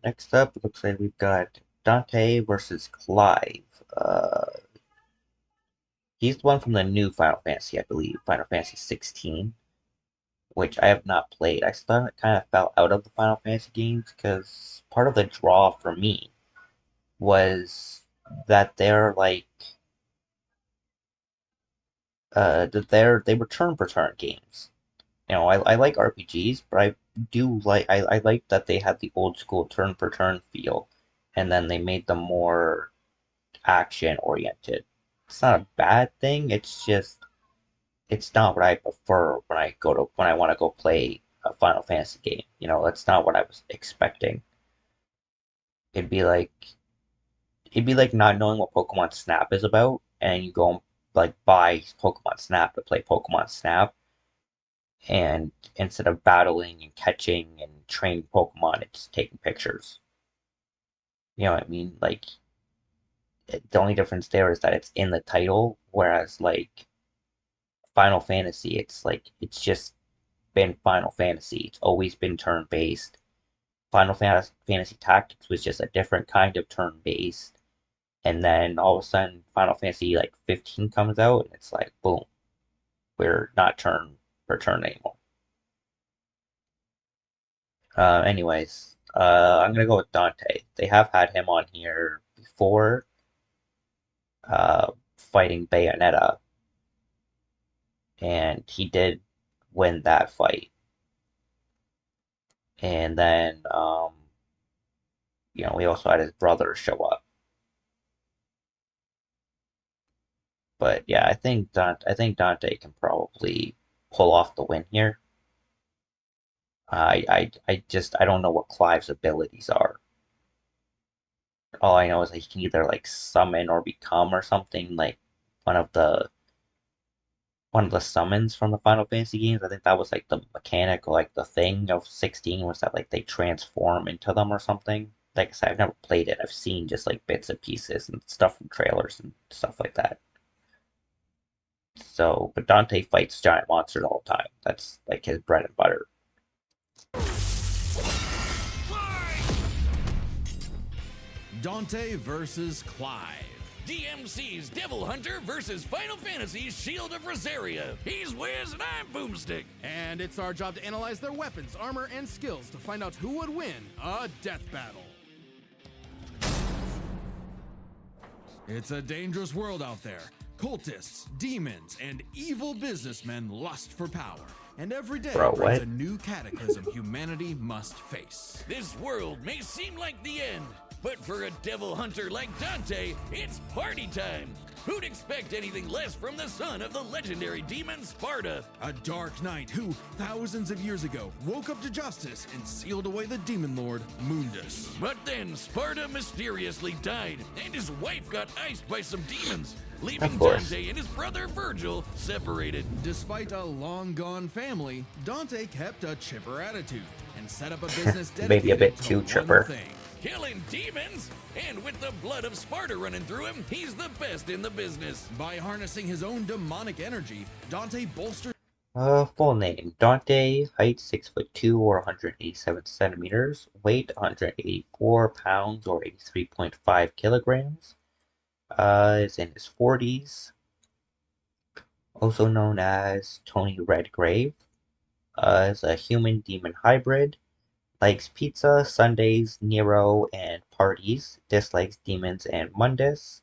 Next up, it looks like we've got Dante versus Clive. He's the one from the new Final Fantasy, I believe, Final Fantasy 16, which I have not played. I still kind of fell out of the Final Fantasy games because part of the draw for me was that they're like they were turn per turn games. I like RPGs, but I like that they had the old school turn per turn feel, and then they made them more action oriented. It's not a bad thing. It's just it's not what I prefer when I want to go play a Final Fantasy game. That's not what I was expecting. It'd be like it'd be like not knowing what Pokemon Snap is about, and you go and like buy Pokemon Snap to play Pokemon Snap, and instead of battling and catching and training Pokemon, it's taking pictures. You know what I mean? Like the only difference there is that it's in the title, whereas like Final Fantasy, it's like it's just been Final Fantasy. It's always been turn based. Fantasy Tactics was just a different kind of turn based, and then all of a sudden Final Fantasy like 15 comes out, and it's like boom, we're not turn per turn anymore. I'm gonna go with Dante. They have had him on here before, fighting Bayonetta, and he did win that fight. And then, we also had his brother show up. But yeah, I think Dante can probably pull off the win here. I don't know what Clive's abilities are. All I know is that he can either like summon or become or something like one of the one of the summons from the Final Fantasy games. I think that was like the mechanic or like the thing of 16 was that like they transform into them or something. Like I said, I've never played it. I've seen just like bits and pieces and stuff from trailers and stuff like that. So, but Dante fights giant monsters all the time. That's like his bread and butter. Dante versus Clive. DMC's Devil Hunter versus Final Fantasy's Shield of Rosaria. He's Wiz and I'm Boomstick. And it's our job to analyze their weapons, armor, and skills to find out who would win a death battle. It's a dangerous world out there. Cultists, demons, and evil businessmen lust for power. And every day Bro, brings what? a new cataclysm humanity must face. This world may seem like the end, but for a devil hunter like Dante, it's party time. Who'd expect anything less from the son of the legendary demon Sparta? A dark knight who, thousands of years ago, woke up to justice and sealed away the demon lord, Mundus. But then Sparta mysteriously died, and his wife got iced by some demons, leaving Of course. Dante and his brother Virgil separated. Despite a long-gone family, Dante kept a chipper attitude and set up a business Maybe a dedicated bit to too one chipper. thing. Killing demons? And with the blood of Sparta running through him, he's the best in the business. By harnessing his own demonic energy, Dante bolstered Full name Dante, height 6'2" or 187 centimeters, weight 184 pounds or 83.5 kilograms. Is in his 40s, also known as Tony Redgrave. Is a human demon hybrid. Likes pizza, Sundays, Nero, and parties. Dislikes demons and Mundus.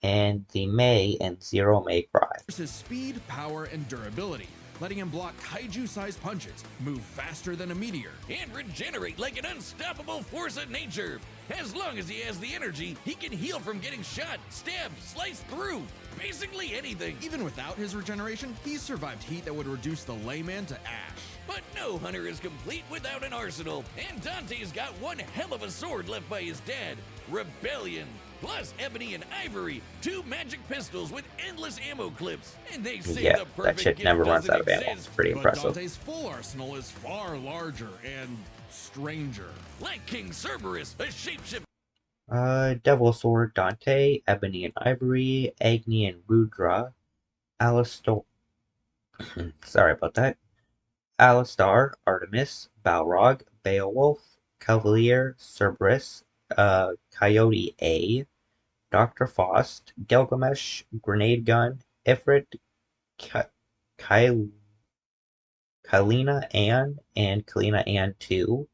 And the May and Zero May Cry. his speed, power, and durability, letting him block kaiju-sized punches, move faster than a meteor. And regenerate like an unstoppable force of nature. As long as he has the energy, he can heal from getting shot, stabbed, sliced through. Basically anything. Even without his regeneration, he's survived heat that would reduce the layman to ash. But no hunter is complete without an arsenal. And Dante's got one hell of a sword left by his dad, Rebellion. Plus Ebony and Ivory, two magic pistols with endless ammo clips. And they say Yeah, the that perfect shit gift never runs doesn't out of ammo. exist. It's pretty But impressive. Dante's full arsenal is far larger and stranger. Like King Cerberus, a shapeshifter. Devil Sword Dante, Ebony and Ivory, Agni and Rudra, Alistar. Sorry about that. Alistar, Artemis, Balrog, Beowulf, Cavalier, Cerberus, Coyote A, Dr. Faust, Gilgamesh, Grenade Gun, Ifrit, Ka- Kyle, Kalina Ann, and Kalina Ann 2,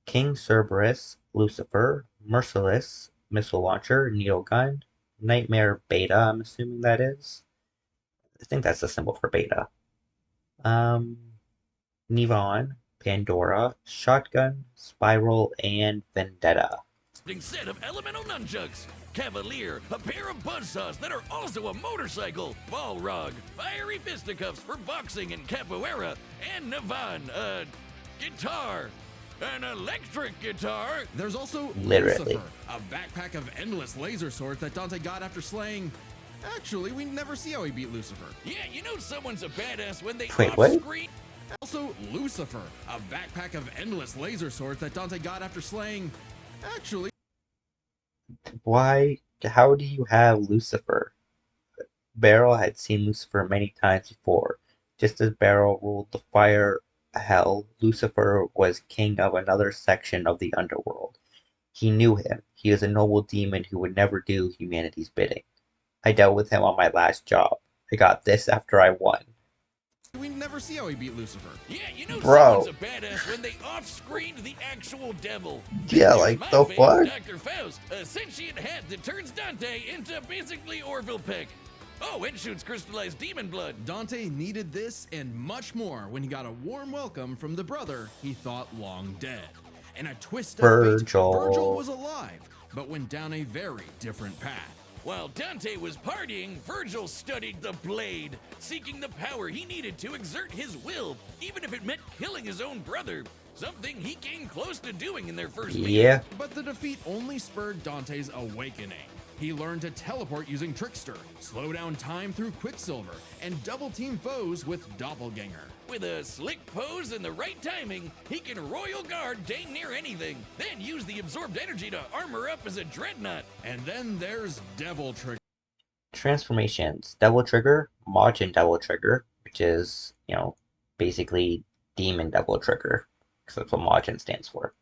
King Cerberus, Lucifer, Merciless, Missile Launcher, Needle Gun, Nightmare Beta, I'm assuming that is. I think that's the symbol for beta. Um, Nivon, Pandora, Shotgun, Spiral, and Vendetta. Set of elemental nunchucks. Cavalier, a pair of buzzsaws that are also a motorcycle. Balrog, fiery fisticuffs for boxing and capoeira. And Navan, a guitar. An electric guitar. There's also Literally. Lucifer, a backpack of endless laser swords that Dante got after slaying. Actually, we never see how he beat Lucifer. Yeah, you know someone's a badass when they Wait, what? off-screen. Also, Lucifer, a backpack of endless laser swords that Dante got after slaying. Actually, Why? How do you have Lucifer? Beryl had seen Lucifer many times before. Just as Beryl ruled the fire hell, Lucifer was king of another section of the underworld. He knew him. He was a noble demon who would never do humanity's bidding. I dealt with him on my last job. I got this after I won. we never see how he beat Lucifer. Yeah, you know Bro. someone's a badass when they off-screened the actual devil. Yeah, Here's like my the fave, fuck? Dr. Faust, a sentient head that turns Dante into basically Orville Peck. Oh, and shoots crystallized demon blood. Dante needed this and much more when he got a warm welcome from the brother he thought long dead. In a twist of fate, Virgil. Virgil was alive, but went down a very different path. While Dante was partying, Virgil studied the blade, seeking the power he needed to exert his will, even if it meant killing his own brother. Something he came close to doing in their first meeting. Yeah. But the defeat only spurred Dante's awakening. He learned to teleport using Trickster, slow down time through Quicksilver, and double-team foes with Doppelganger. With a slick pose and the right timing, he can royal guard dang near anything, then use the absorbed energy to armor up as a dreadnought. And then there's Devil Trigger. Transformations. Devil Trigger, Majin Devil Trigger, which is, basically Demon Devil Trigger, because that's what Majin stands for.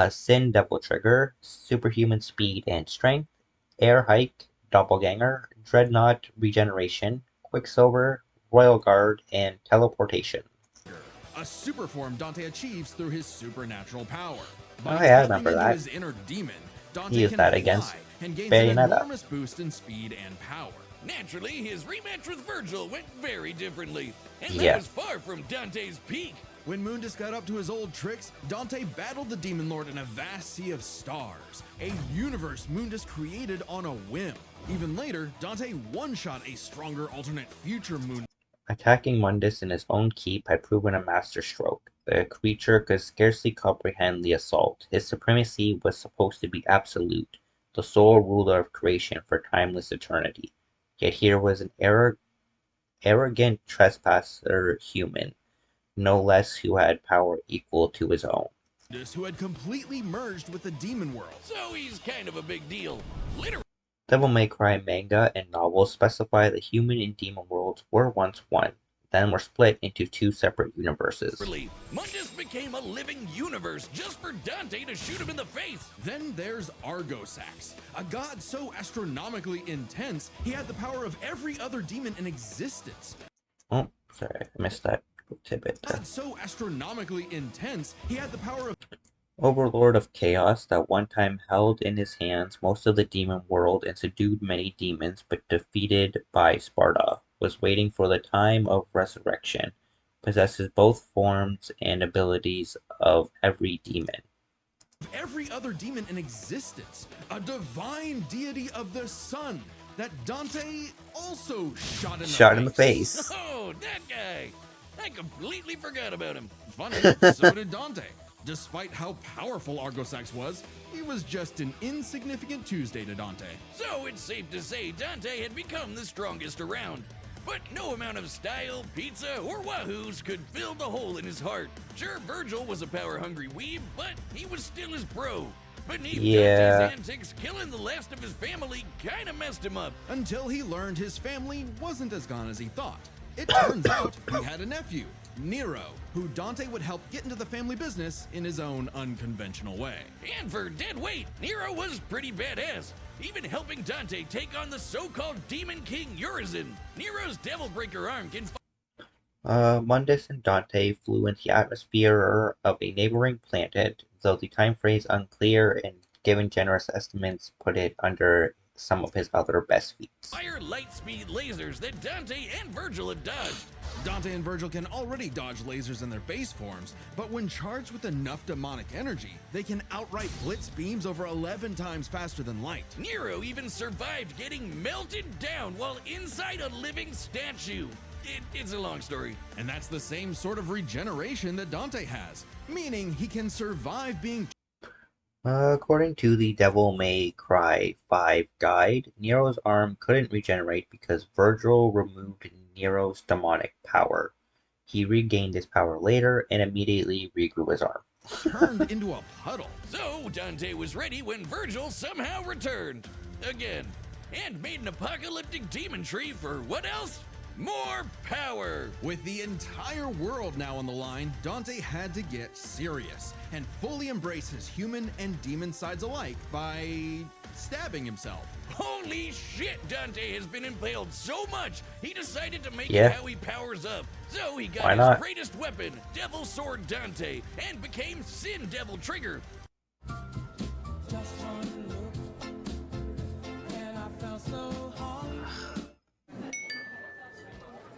Sin Devil Trigger, Superhuman Speed and Strength, Air Hike, Doppelganger, Dreadnought Regeneration, Quicksilver, Royal Guard, and Teleportation. A super form Dante achieves through his supernatural power. Oh, yeah, I remember into that. his inner demon, He Dante used can that fly against and gains an Bayonetta. enormous boost in speed and power. Naturally, his rematch with Virgil went very differently, and Yeah. that was far from Dante's peak. When Mundus got up to his old tricks, Dante battled the Demon Lord in a vast sea of stars, a universe Mundus created on a whim. Even later, Dante one-shot a stronger alternate future Mundus. Attacking Mundus in his own keep had proven a masterstroke. The creature could scarcely comprehend the assault. His supremacy was supposed to be absolute, the sole ruler of creation for timeless eternity. Yet here was an arrogant trespasser human, no less, who had power equal to his own. Who had completely merged with the demon world. So he's kind of a big deal. Literally. Devil May Cry manga and novels specify that human and demon worlds were once one, then were split into two separate universes. Mundus became a living universe just for Dante to shoot him in the face. Then there's Argosax, a god so astronomically intense, he had the power of every other demon in existence. Oh, sorry, I missed that tidbit there. God so astronomically intense, he had the power of Overlord of Chaos that one time held in his hands most of the demon world and subdued many demons but defeated by Sparta, was waiting for the time of resurrection, possesses both forms and abilities of every demon. every other demon in existence, a divine deity of the sun that Dante also shot in the face. Oh, that guy. I completely forgot about him. Funny, so did Dante. Despite how powerful Argosax was, he was just an insignificant Tuesday to Dante. So it's safe to say Dante had become the strongest around. But no amount of style, pizza, or wahoos could fill the hole in his heart. Sure, Virgil was a power-hungry weeb, but he was still his bro. Beneath Dante's antics, killing the last of his family kinda messed him up. Until he learned his family wasn't as gone as he thought. It turns out he had a nephew, Nero, who Dante would help get into the family business in his own unconventional way. And for dead weight, Nero was pretty badass, even helping Dante take on the so-called Demon King Urizen. Nero's Devil Breaker arm can Mundus and Dante flew into the atmosphere of a neighboring planet, though the time frame is unclear and given generous estimates put it under some of his other best feats. fire light speed lasers that Dante and Virgil had dodged. Dante and Virgil can already dodge lasers in their base forms, but when charged with enough demonic energy, they can outright blitz beams over 11 times faster than light. Nero even survived getting melted down while inside a living statue. It's a long story. And that's the same sort of regeneration that Dante has, meaning he can survive being. According to the Devil May Cry 5 guide, Nero's arm couldn't regenerate because Virgil removed Nero's demonic power. He regained his power later and immediately regrew his arm. Turned into a puddle. So Dante was ready when Virgil somehow returned. Again. And made an apocalyptic demon tree for what else? More power! With the entire world now on the line, Dante had to get serious and fully embrace his human and demon sides alike by stabbing himself. Holy shit, Dante has been impaled so much, he decided to make Yeah. it how he powers up. So he got Why his not? greatest weapon, Devil Sword Dante, and became Sin Devil Trigger. Just one look, and I felt so hard.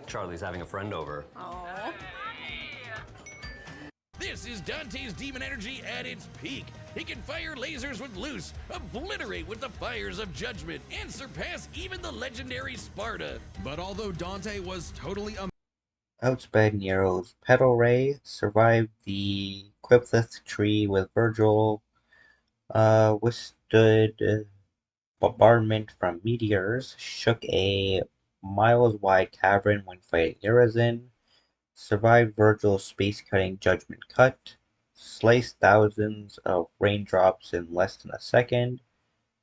Charlie's having a friend over. Oh. This is Dante's demon energy at its peak. He can fire lasers with Luce, obliterate with the fires of judgment, and surpass even the legendary Sparta. But although Dante was totally Outsped Nero's Petal Ray, survived the Quiplith tree with Virgil, withstood bombardment from meteors, shook a miles-wide cavern when fighting Urizen, survived Virgil's space-cutting Judgment Cut, sliced thousands of raindrops in less than a second,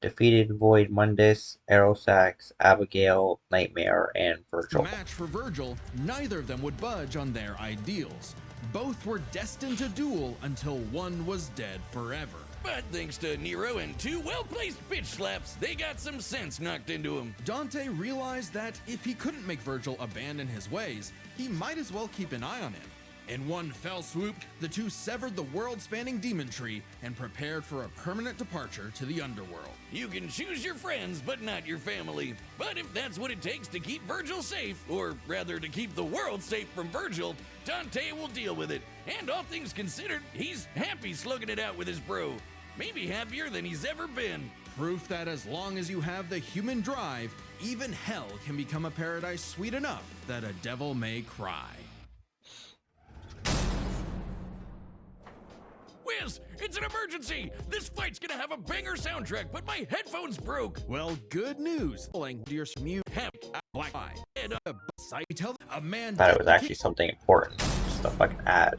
defeated Void Mundus, Aerosax, Abigail, Nightmare, and Virgil. match for Virgil, neither of them would budge on their ideals. Both were destined to duel until one was dead forever. But thanks to Nero and two well-placed bitch slaps, they got some sense knocked into them. Dante realized that if he couldn't make Virgil abandon his ways, he might as well keep an eye on him. In one fell swoop, the two severed the world-spanning demon tree and prepared for a permanent departure to the underworld. You can choose your friends, but not your family. But if that's what it takes to keep Virgil safe, or rather to keep the world safe from Virgil, Dante will deal with it. And all things considered, he's happy slugging it out with his bro. Maybe happier than he's ever been. Proof that as long as you have the human drive, even hell can become a paradise sweet enough that a devil may cry. Whiz, it's an emergency! This fight's gonna have a banger soundtrack, but my headphones broke! Well, good news. Pulling to your mute Havoc, black eye. and Side tell a man. Thought it was actually something important. Just a fucking ad.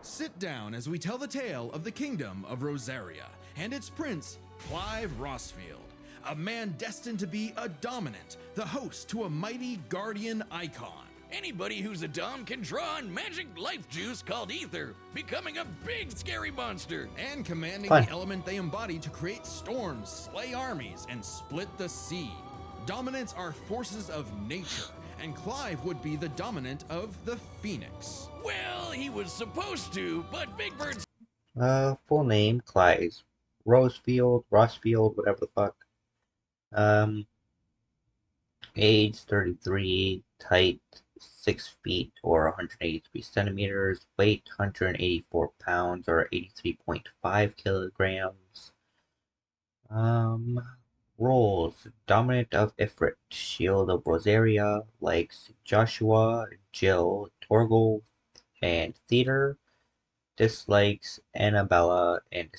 Sit down as we tell the tale of the kingdom of Rosaria and its prince, Clive Rossfield, a man destined to be a dominant, the host to a mighty guardian icon. anybody who's a Dom can draw on magic life juice called ether, becoming a big scary monster. And commanding Fun. the element they embody to create storms, slay armies, and split the sea. Dominants are forces of nature, and Clive would be the dominant of the Phoenix. Well, he was supposed to, but Big Bird's Full name, Clive Rossfield, whatever the fuck. Age 33, height 6 feet or 183 centimeters, weight 184 pounds or 83.5 kilograms. Roles: Dominant of Ifrit, Shield of Rosaria, likes Joshua, Jill, Torgal, and Theater. Dislikes Annabella and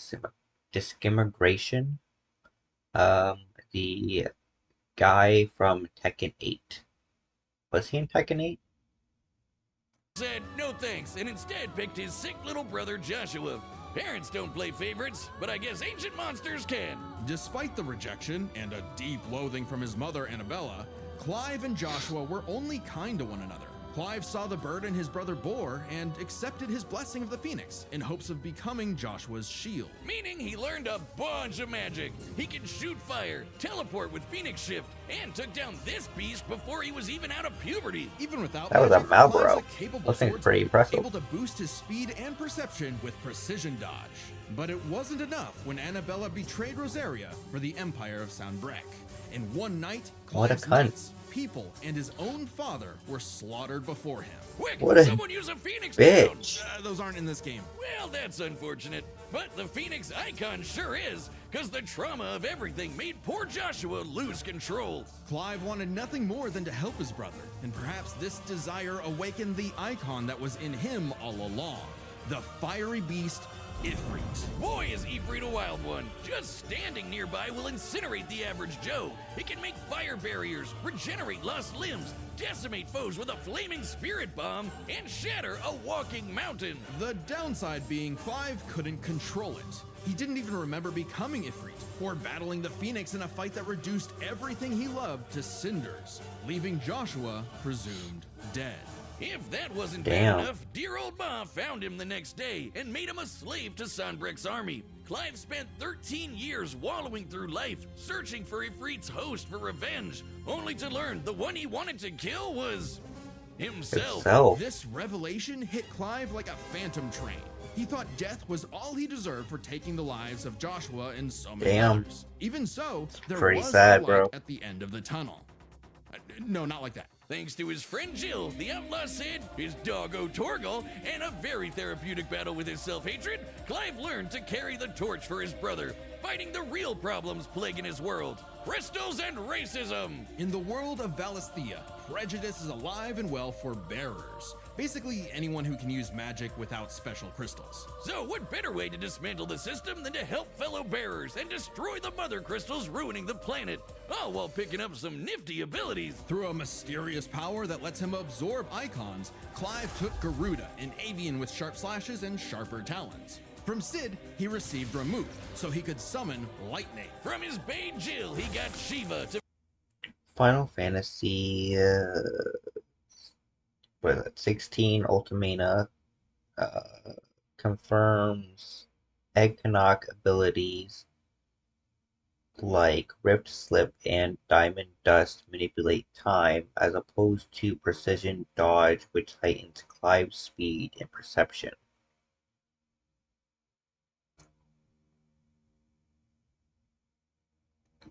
Discrimination. The guy from Tekken 8. Was he in Tekken 8? said no thanks and instead picked his sick little brother Joshua. Parents don't play favorites, but I guess ancient monsters can. Despite the rejection and a deep loathing from his mother, Annabella, Clive and Joshua were only kind to one another. Clive saw the bird and his brother bore and accepted his blessing of the Phoenix in hopes of becoming Joshua's shield. Meaning he learned a bunch of magic. He can shoot fire, teleport with Phoenix Shift, and took down this beast before he was even out of puberty. Even without That was a magic, Malboro. Clive's a capable Looking swordsman, pretty impressive. able to boost his speed and perception with precision dodge. But it wasn't enough when Annabella betrayed Rosaria for the Empire of Sanbreque. In one night, What a Clive's cunt. knights, people, and his own father were slaughtered before him. Quick, What a someone use a Phoenix bitch. down. Those aren't in this game. Well, that's unfortunate. But the Phoenix icon sure is, because the trauma of everything made poor Joshua lose control. Clive wanted nothing more than to help his brother, and perhaps this desire awakened the icon that was in him all along, the fiery beast, Ifrit. Boy, is Ifrit a wild one. Just standing nearby will incinerate the average Joe. It can make fire barriers, regenerate lost limbs, decimate foes with a flaming spirit bomb, and shatter a walking mountain. The downside being Clive couldn't control it. He didn't even remember becoming Ifrit, or battling the Phoenix in a fight that reduced everything he loved to cinders, leaving Joshua presumed dead. If that wasn't Damn. bad enough, dear old Ma found him the next day and made him a slave to Sanbreque's army. Clive spent 13 years wallowing through life, searching for Ifrit's host for revenge, only to learn the one he wanted to kill was himself. This revelation hit Clive like a phantom train. He thought death was all he deserved for taking the lives of Joshua and so many Damn. others. Even so, there pretty was sad, a light bro. at the end of the tunnel. No, not like that. Thanks to his friend Jill, the outlaw Sid, his doggo Torgal, and a very therapeutic battle with his self-hatred, Clive learned to carry the torch for his brother, fighting the real problems plaguing his world: crystals and racism. In the world of Valisthea, prejudice is alive and well for bearers. Basically, anyone who can use magic without special crystals. So what better way to dismantle the system than to help fellow bearers and destroy the mother crystals ruining the planet, all while picking up some nifty abilities. Through a mysterious power that lets him absorb icons, Clive took Garuda, an avian with sharp slashes and sharper talons. From Sid, he received Ramuth, so he could summon lightning. From his bae Jill, he got Shiva to Final Fantasy, what is it, 16 Ultimata confirms Eggnog abilities like Ripped Slip and Diamond Dust manipulate time, as opposed to Precision Dodge, which heightens Clive's speed and perception.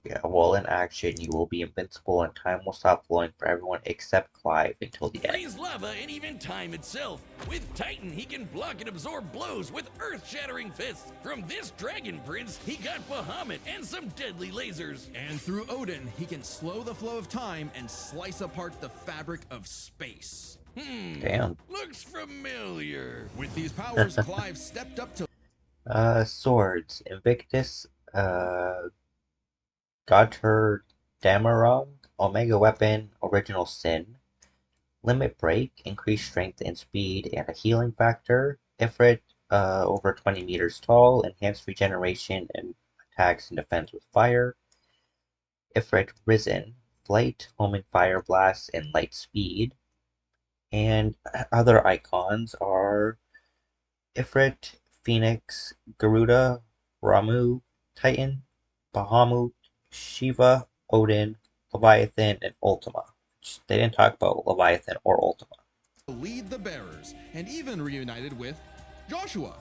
Yeah, while in action, you will be invincible and time will stop flowing for everyone except Clive until the end. freeze lava and even time itself. With Titan, he can block and absorb blows with earth-shattering fists. From this Dragon Prince, he got Bahamut and some deadly lasers. And through Odin, he can slow the flow of time and slice apart the fabric of space. Damn. Looks familiar. With these powers, Clive stepped up to Swords. Invictus, Gator Damarog, Omega Weapon, Original Sin. Limit Break, increased strength and speed and a healing factor. Ifrit, over 20 meters tall, enhanced regeneration and attacks and defense with fire. Ifrit Risen, flight, homing fire blast, and light speed. And other icons are Ifrit, Phoenix, Garuda, Ramu, Titan, Bahamut, Shiva, Odin, Leviathan, and Ultima. They didn't talk about Leviathan or Ultima. lead the bearers, and even reunited with Joshua,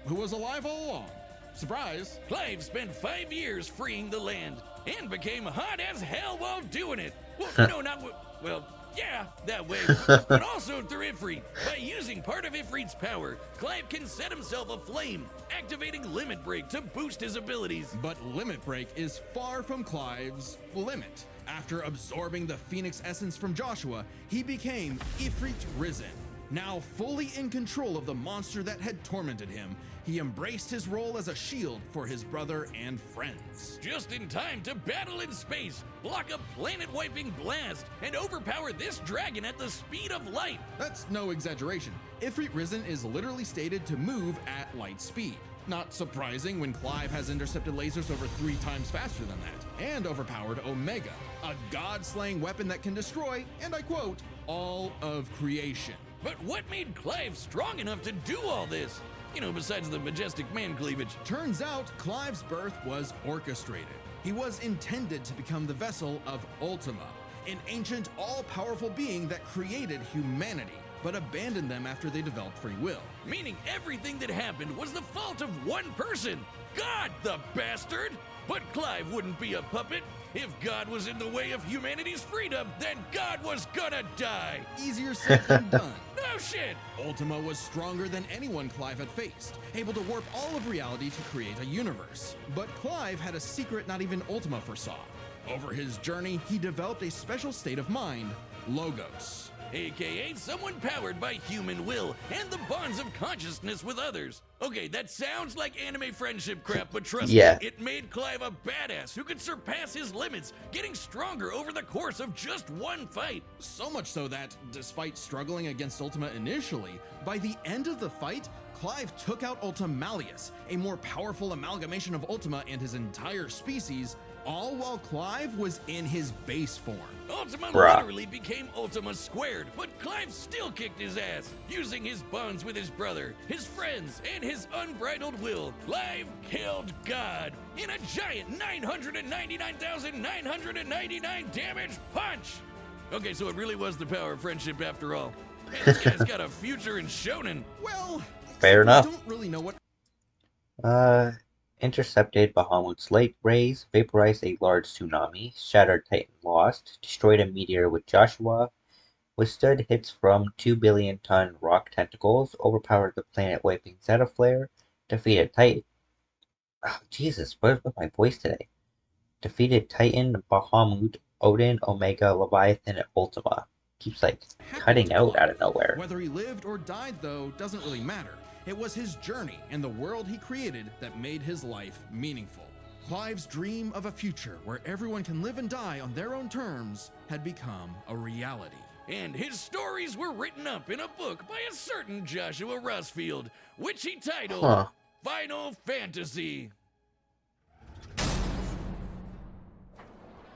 who was alive all along. Surprise! Clive spent 5 years freeing the land and became hot as hell while doing it. Well, no, not well, yeah, that way. But also through Ifrit. By using part of Ifrit's power, Clive can set himself aflame, activating Limit Break to boost his abilities. But Limit Break is far from Clive's limit. After absorbing the Phoenix essence from Joshua, he became Ifrit Risen. Now fully in control of the monster that had tormented him, he embraced his role as a shield for his brother and friends. Just in time to battle in space, block a planet-wiping blast, and overpower this dragon at the speed of light. That's no exaggeration. Ifrit Risen is literally stated to move at light speed. Not surprising when Clive has intercepted lasers over 3 times faster than that, and overpowered Omega, a god-slaying weapon that can destroy, and I quote, all of creation. But what made Clive strong enough to do all this? You know, besides the majestic man cleavage. Turns out Clive's birth was orchestrated. He was intended to become the vessel of Ultima, an ancient, all-powerful being that created humanity, but abandoned them after they developed free will. Meaning everything that happened was the fault of one person. God, the bastard! But Clive wouldn't be a puppet. If God was in the way of humanity's freedom, then God was gonna die. Easier said than done. No shit! Ultima was stronger than anyone Clive had faced, able to warp all of reality to create a universe. But Clive had a secret not even Ultima foresaw. Over his journey, he developed a special state of mind, Logos. AKA someone powered by human will and the bonds of consciousness with others. Okay, that sounds like anime friendship crap, but trust me, it made Clive a badass who could surpass his limits, getting stronger over the course of just one fight. So much so that, despite struggling against Ultima initially, by the end of the fight, Clive took out Ultimalius, a more powerful amalgamation of Ultima and his entire species, all while Clive was in his base form. Ultima literally became Ultima squared, but Clive still kicked his ass. Using his bonds with his brother, his friends, and his unbridled will, Clive killed God in a giant 999,999 damage punch! Okay, so it really was the power of friendship after all. Man, this guy's got a future in shonen. Well, fair enough. I don't really know what... Intercepted Bahamut's lake rays, vaporized a large tsunami, shattered Titan Lost, destroyed a meteor with Joshua, withstood hits from 2 billion-ton rock tentacles, overpowered the planet-wiping Zeta Flare, defeated Titan... Oh, Jesus, what's with my voice today? Defeated Titan, Bahamut, Odin, Omega, Leviathan, and Ultima. Keeps, like, cutting out of nowhere. Whether he lived or died, though, doesn't really matter. It was his journey and the world he created that made his life meaningful. Clive's dream of a future where everyone can live and die on their own terms had become a reality. And his stories were written up in a book by a certain Joshua Rossfield, which he titled Final Fantasy.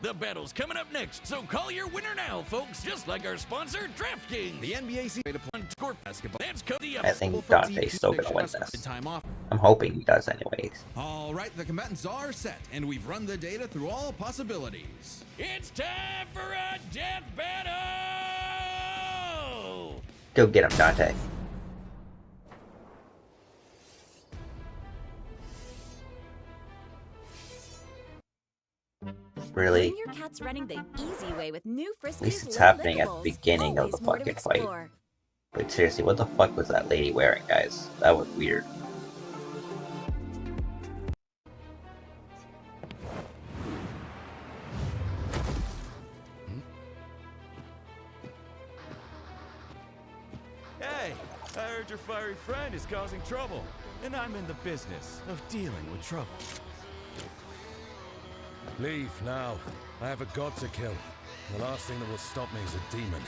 The battle's coming up next, so call your winner now, folks, just like our sponsor, DraftKings. The NBA season on score basketball. That's Cody. I think Dante's still gonna win this. I'm hoping he does anyways. All right, the combatants are set, and we've run the data through all possibilities. It's time for a death battle! Go get him, Dante. Really? When your cat's running the easy way with new At least it's happening at the beginning of the fucking fight. But seriously, what the fuck was that lady wearing, guys? That was weird. Hey, I heard your fiery friend is causing trouble, and I'm in the business of dealing with trouble. Leave now. I have a god to kill. The last thing that will stop me is a demon.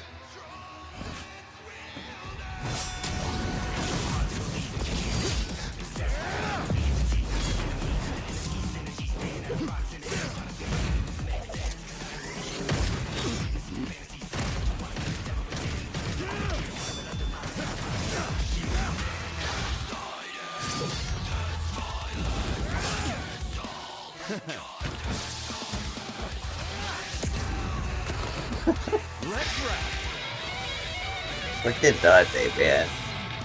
Look at Dante, man.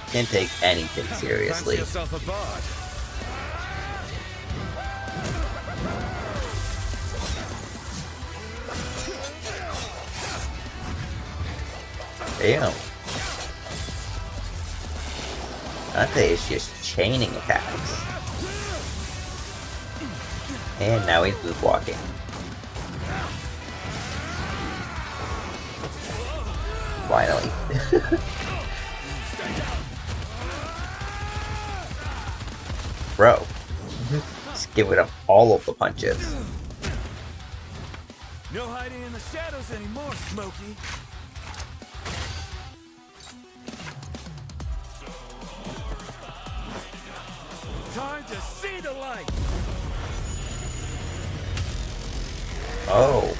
Can't take anything seriously. Fancy yourself a bard. Damn. Dante is just chaining attacks. And now he's moonwalking. Finally. Bro. Just giving up all of the punches. No hiding in the shadows anymore, Smokey. time to see the light! Oh.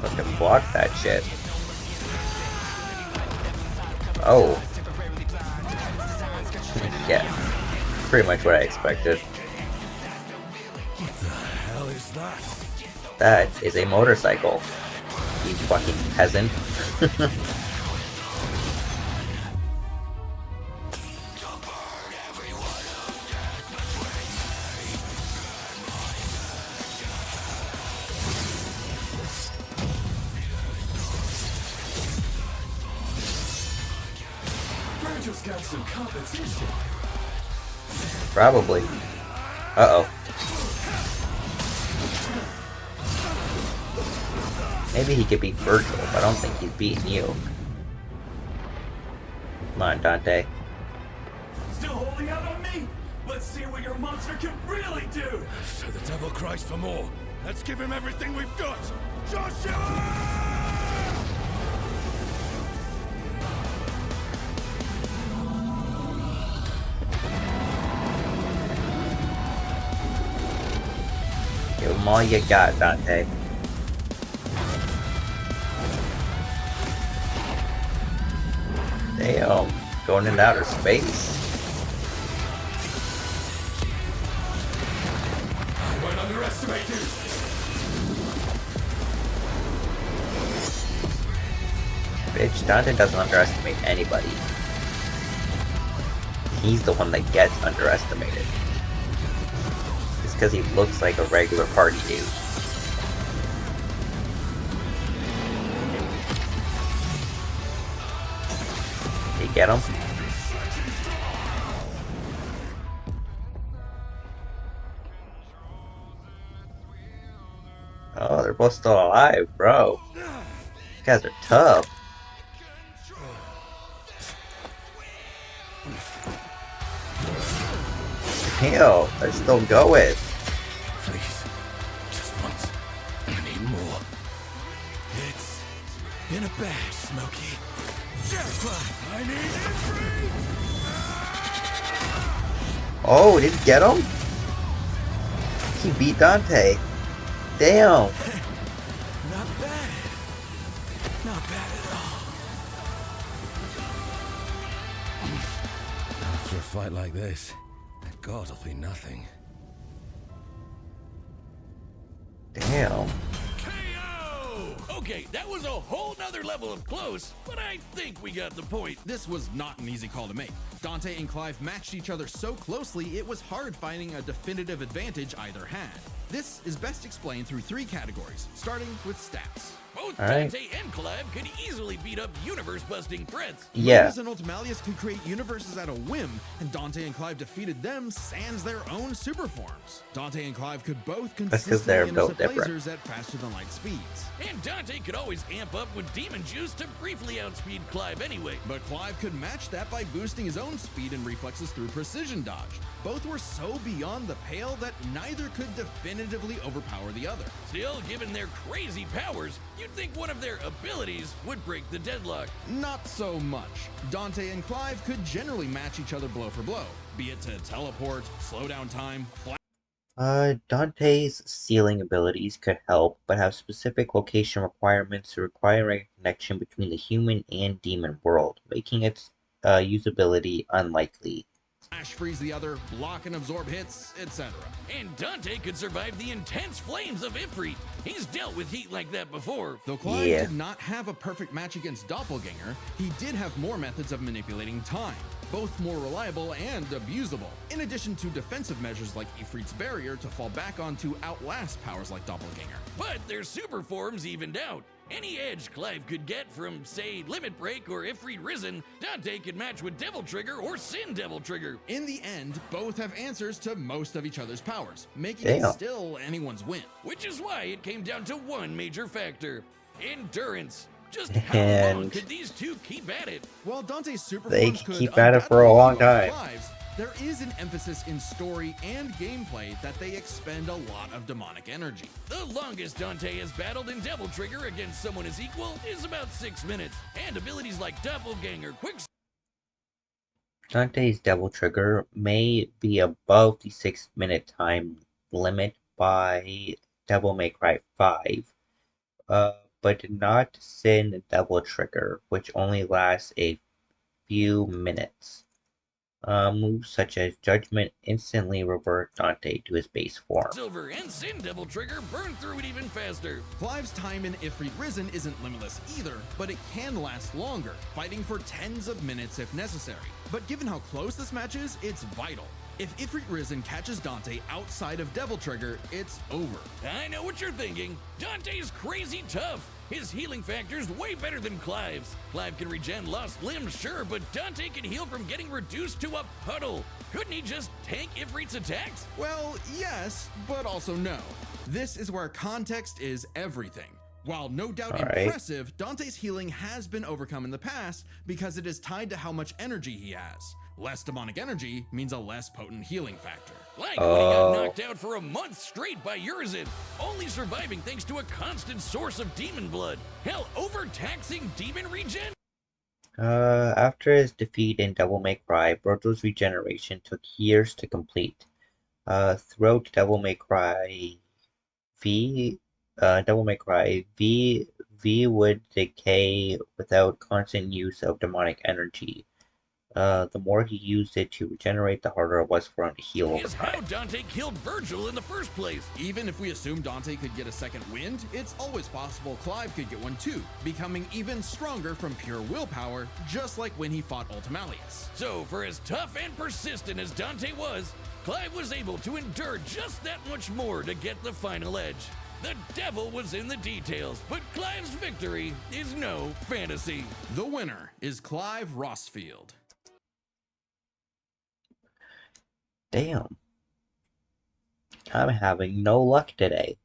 Fucking block that shit. Oh. Yeah. Pretty much what I expected. What the hell is that? That is a motorcycle. You fucking peasant. Virgil's got some competition. Probably. Uh-oh. Maybe he could beat Virgil, but I don't think he's beating you. Come on, Dante. Still holding out on me? Let's see what your monster can really do! So the devil cries for more. Let's give him everything we've got. Joshua! Give him all you got, Dante. Damn, going into outer space. I won't underestimate you! Bitch, Dante doesn't underestimate anybody. He's the one that gets underestimated. It's because he looks like a regular party dude. You get him? Oh, they're both still alive, bro. These guys are tough. Hell, they're still going. Please. Just once. I need more. It's been a bash, Smokey. Clive, I need it! Oh, did he get him? He beat Dante. Damn. Not bad. Not bad at all. After a fight like this, a god will be nothing. Damn. KO! Okay, that was a whole nother level of close, but I think we got the point. This was not an easy call to make. Dante and Clive matched each other so closely, it was hard finding a definitive advantage either had. This is best explained through three categories, starting with stats. Both All right. Dante and Clive could easily beat up universe-busting threats. Yeah. Modus and Ultimalius could create universes at a whim, and Dante and Clive defeated them sans their own super forms. Dante and Clive could both 'cause they're consistently built intercept different. lasers at faster-than-light speeds. And Dante could always amp up with demon juice to briefly outspeed Clive anyway. But Clive could match that by boosting his own speed and reflexes through precision dodge. Both were so beyond the pale that neither could definitively overpower the other. Still, given their crazy powers, you'd think one of their abilities would break the deadlock. Not so much. Dante and Clive could generally match each other blow for blow, be it to teleport, slow down time, Dante's sealing abilities could help, but have specific location requirements requiring a connection between the human and demon world, making its usability unlikely. flash freeze the other, block and absorb hits, etc. And Dante could survive the intense flames of Ifrit. He's dealt with heat like that before. Though Clive Yeah. did not have a perfect match against Doppelganger, he did have more methods of manipulating time, both more reliable and abusable, in addition to defensive measures like Ifrit's barrier to fall back on to outlast powers like Doppelganger. But their super forms evened out. Any edge Clive could get from, say, Limit Break or Ifrit Risen, Dante could match with Devil Trigger or Sin Devil Trigger. In the end, both have answers to most of each other's powers, making Damn. it still anyone's win. Which is why it came down to one major factor: endurance. Just how long And could these two keep at it? While Dante's super they forms could could keep at it for a undoubtedly long keep up time. with Clive's, There is an emphasis in story and gameplay that they expend a lot of demonic energy. The longest Dante has battled in Devil Trigger against someone his equal is about 6 minutes, and abilities like Doppelganger, Quick Dante's Devil Trigger may be above the 6-minute time limit by Devil May Cry 5, but not Sin Devil Trigger, which only lasts a few minutes. Moves such as Judgment instantly revert Dante to his base form. Silver and Sin Devil Trigger burn through it even faster. Clive's time in Ifrit Risen isn't limitless either, but it can last longer, fighting for tens of minutes if necessary. But given how close this match is, it's vital. If Ifrit Risen catches Dante outside of Devil Trigger, it's over. I know what you're thinking. Dante's crazy tough. His healing factor's way better than Clive's. Clive can regen lost limbs, sure, but Dante can heal from getting reduced to a puddle. Couldn't he just tank Ifrit's attacks? Well, yes, but also no. This is where context is everything. While no doubt impressive, Dante's healing has been overcome in the past because it is tied to how much energy he has. Less demonic energy means a less potent healing factor. Like when he got knocked out for a month straight by Urizen, only surviving thanks to a constant source of demon blood. Hell, overtaxing demon regen? After his defeat in Devil May Cry, Virgil's regeneration took years to complete. Throughout Devil May Cry V, V would decay without constant use of demonic energy. The more he used it to regenerate, the harder it was for him to heal over Is how time. Dante killed Virgil in the first place. Even if we assume Dante could get a second wind, it's always possible Clive could get one too, becoming even stronger from pure willpower, just like when he fought Ultimalius. So, for as tough and persistent as Dante was, Clive was able to endure just that much more to get the final edge. The devil was in the details, but Clive's victory is no fantasy. The winner is Clive Rossfield. Damn. I'm having no luck today.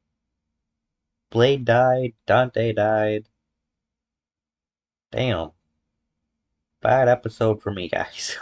Blade died, Dante died. Damn. Bad episode for me, guys.